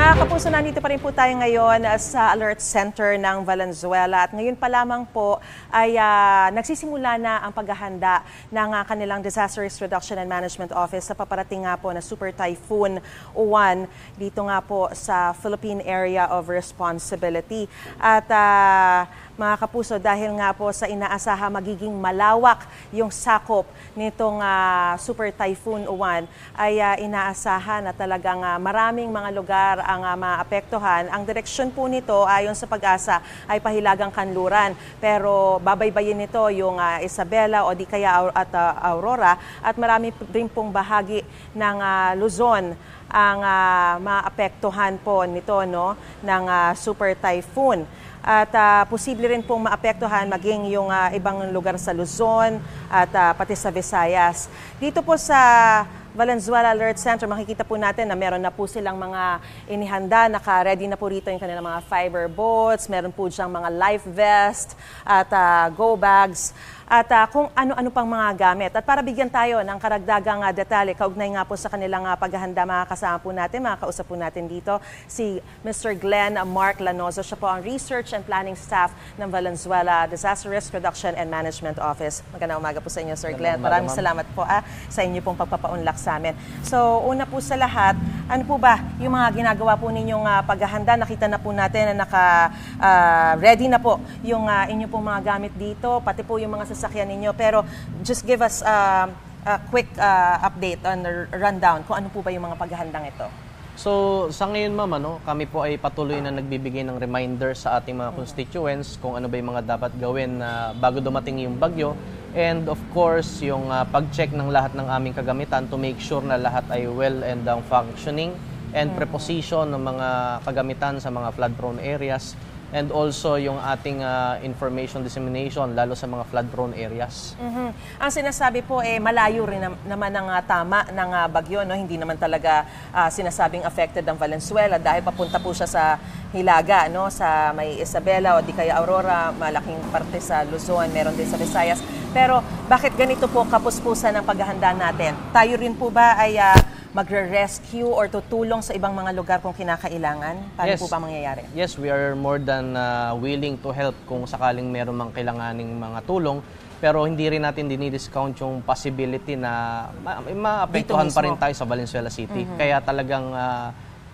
Mga kapuso, nandito pa rin po tayo ngayon sa Alert Center ng Valenzuela at ngayon pa lamang po ay nagsisimula na ang paghahanda ng kanilang Disaster Risk Reduction and Management Office sa paparating nga po na Super Typhoon Uwan dito nga po sa Philippine Area of Responsibility. At mga kapuso, dahil nga po sa inaasaha magiging malawak yung sakop nitong Super Typhoon Uwan, ay inaasahan na talagang maraming mga lugar ang maapektuhan. Ang direksyon po nito ayon sa Pag-asa ay Pahilagang Kanluran. Pero babaybayin nito yung Isabela o di kaya at Aurora at marami rin pong bahagi ng Luzon ang maapektuhan po nito ng Super Typhoon. At posible rin pong maapektuhan maging yung ibang lugar sa Luzon at pati sa Visayas. Dito po sa Valenzuela Alert Center, makikita po natin na meron na po silang mga inihanda, naka-ready na po rito yung kanilang mga fiber boats, meron po diyang mga life vest at go bags at kung ano-ano pang mga gamit. At para bigyan tayo ng karagdagang detalye, kaugnay nga po sa kanilang paghahanda, makakasama po natin, makakausap po natin dito si Mr. Glenn Mark Lanozo. Siya po ang Research and Planning Staff ng Valenzuela Disaster Risk Reduction and Management Office. Magandang umaga po sa inyo, Sir Glenn. Maraming salamat po sa inyo pong pagpapaunlak sa amin. So, una po sa lahat, ano po ba yung mga ginagawa po ninyong paghahanda? Nakita na po natin na ready na po yung inyo pong mga gamit dito, pati po yung mga sasakyan ninyo. Pero just give us a quick update on the rundown kung ano po ba yung mga paghahandang ito. So, sa ngayon, ma'am, kami po ay patuloy na nagbibigay ng reminder sa ating mga constituents kung ano ba yung mga dapat gawin bago dumating yung bagyo. And of course, yung pag-check ng lahat ng aming kagamitan to make sure na lahat ay well and functioning and preposition ng mga kagamitan sa mga flood-prone areas. And also yung ating information dissemination lalo sa mga flood-prone areas. Ang sinasabi po malayo rin naman ang tama ng bagyo, hindi naman talaga sinasabing affected ang Valenzuela dahil papunta po siya sa Hilaga, sa may Isabela o di kaya Aurora, malaking parte sa Luzon, meron din sa Visayas. Pero bakit ganito po kapuspusan ang paghahanda natin? Tayo rin po ba ay magre-rescue or tutulong sa ibang mga lugar kung kinakailangan? Paano po ba mangyayari? Yes, we are more than willing to help kung sakaling meron mang kailanganing mga tulong. Pero hindi rin natin dinidiscount yung possibility na maapektuhan pa rin tayo sa Valenzuela City. Kaya talagang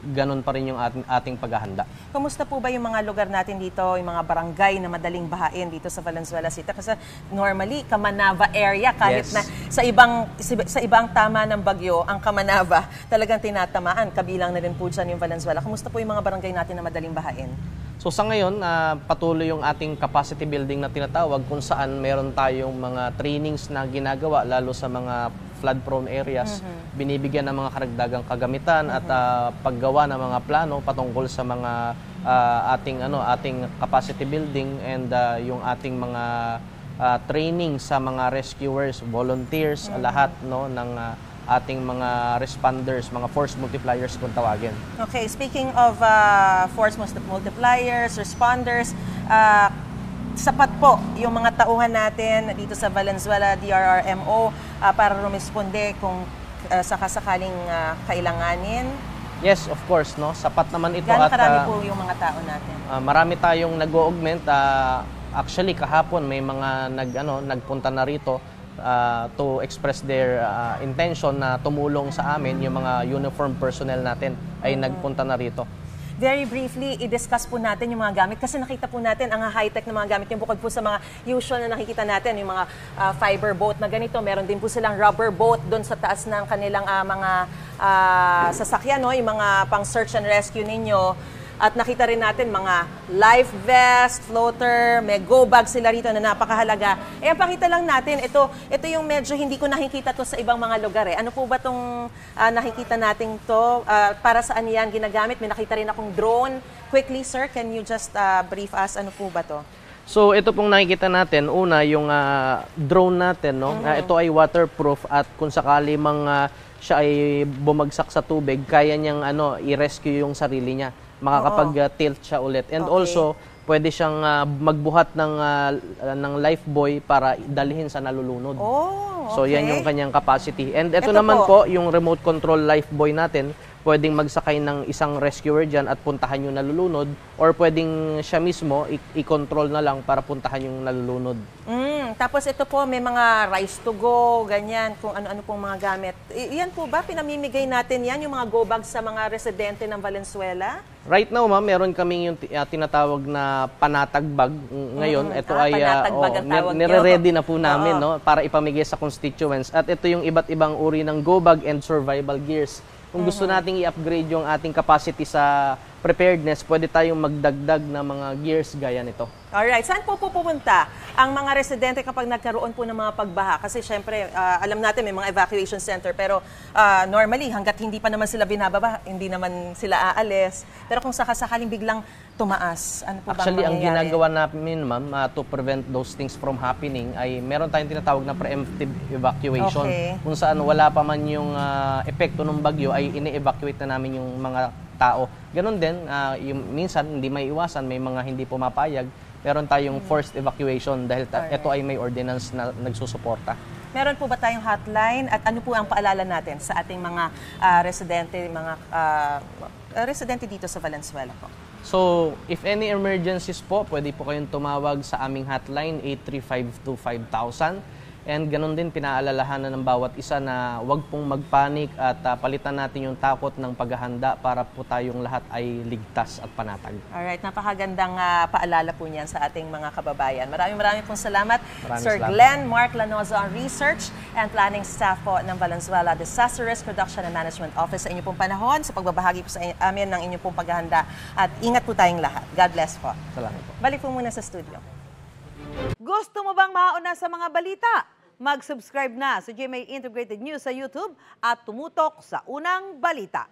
ganun pa rin yung ating paghahanda. Kumusta po ba yung mga lugar natin dito, yung mga barangay na madaling bahain dito sa Valenzuela City? Kasi normally, Kamanava area, kahit na sa ibang tama ng bagyo, ang Kamanava talagang tinatamaan. Kabilang na rin po dyan yung Valenzuela. Kumusta po yung mga barangay natin na madaling bahain? So sa ngayon, patuloy yung ating capacity building na tinatawag kung saan meron tayong mga trainings na ginagawa lalo sa mga flood-prone areas. Binibigyan ng mga karagdagang kagamitan at paggawa ng mga plano patungkol sa mga ating capacity building and yung ating mga training sa mga rescuers, volunteers, lahat ng ating mga responders, mga force multipliers kung tawagin. Okay, speaking of force multipliers, responders, sapat po yung mga tauhan natin dito sa Valenzuela DRRMO para rumisponde kung sakasakaling kailanganin? Yes, of course, sapat naman ito. Gano'n karami po yung mga tao natin? Marami tayong nag-augment. Actually, kahapon may mga nagpunta na rito to express their intention na tumulong sa amin. Yung mga uniform personnel natin ay nagpunta na rito. Very briefly, i-discuss po natin yung mga gamit kasi nakita po natin ang high-tech na mga gamit yung bukod po sa mga usual na nakikita natin, yung mga fiber boat na ganito. Meron din po silang rubber boat doon sa taas ng kanilang mga sasakyan, yung mga pang search and rescue ninyo. At nakita rin natin mga life vest, floater, may go bag sila rito na napakahalaga. Pakita lang natin, ito yung medyo hindi ko nakikita to sa ibang mga lugar. Ano po ba itong nakikita natin to? Para saan yan ginagamit? May nakita rin akong drone. Quickly, sir, can you just brief us? Ano po ba to? So, ito pong nakikita natin, una, yung drone natin, ito ay waterproof at kung sakali siya ay bumagsak sa tubig, kaya niyang i-rescue yung sarili niya. Makakapag-tilt siya ulit. And also, pwede siyang magbuhat ng lifebuoy para dalhin sa nalulunod. Oh, okay. So, yan yung kanyang capacity. And ito naman po, yung remote control lifebuoy natin, pwedeng magsakay ng isang rescuer dyan at puntahan yung nalulunod, or pwedeng siya mismo i-control na lang para puntahan yung nalulunod. Tapos ito po, may mga rice to go, ganyan, kung ano-ano pong mga gamit. Yan po ba, pinamimigay natin yan, yung mga go bags sa mga residente ng Valenzuela? Right now, ma'am, meron kaming yung tinatawag na panatag bag. Ngayon, ito ay panatag bag ang tawag nire-ready na po namin, no, para ipamigay sa constituents. At ito yung iba't ibang uri ng go bag and survival gears. Kung gusto nating i-upgrade yung ating capacity sa preparedness, pwede tayong magdagdag na mga gears gaya nito. Alright, saan po pupunta ang mga residente kapag nagkaroon po ng mga pagbaha? Kasi syempre, alam natin may mga evacuation center, pero normally, hanggat hindi pa naman sila binababa, hindi naman sila aalis. Pero kung sakasakaling biglang tumaas, ano po Actually, bang ang mangyayari? ginagawa namin, ma'am, to prevent those things from happening ay meron tayong tinatawag na preemptive evacuation. Okay. Kung saan wala pa man yung epekto ng bagyo, ay ini-evacuate na namin yung mga tao. Ganon din, minsan hindi may iwasan, may mga hindi pumapayag, meron tayong forced evacuation dahil ito ay may ordinance na nagsusuporta. Meron po ba tayong hotline at ano po ang paalala natin sa ating mga residente dito sa Valenzuela po? So, if any emergencies po, pwede po kayong tumawag sa aming hotline 835-5000. And ganun din, pinaalalahanan ng bawat isa na huwag pong magpanik at palitan natin yung takot ng paghahanda para po tayong lahat ay ligtas at panatag. Alright, napakagandang paalala po niyan sa ating mga kababayan. Maraming pong salamat, Sir salamat. Glenn Mark Lanozo, ang Research and Planning Staff po ng Valenzuela Disaster Risk Reduction and Management Office, sa inyong pong panahon, sa pagbabahagi po sa amin ng inyong pong paghahanda. At ingat po tayong lahat. God bless po. Salamat po. Balik po muna sa studio. Gusto mo bang mauna sa mga balita? Mag-subscribe na sa GMA Integrated News sa YouTube at tumutok sa unang balita.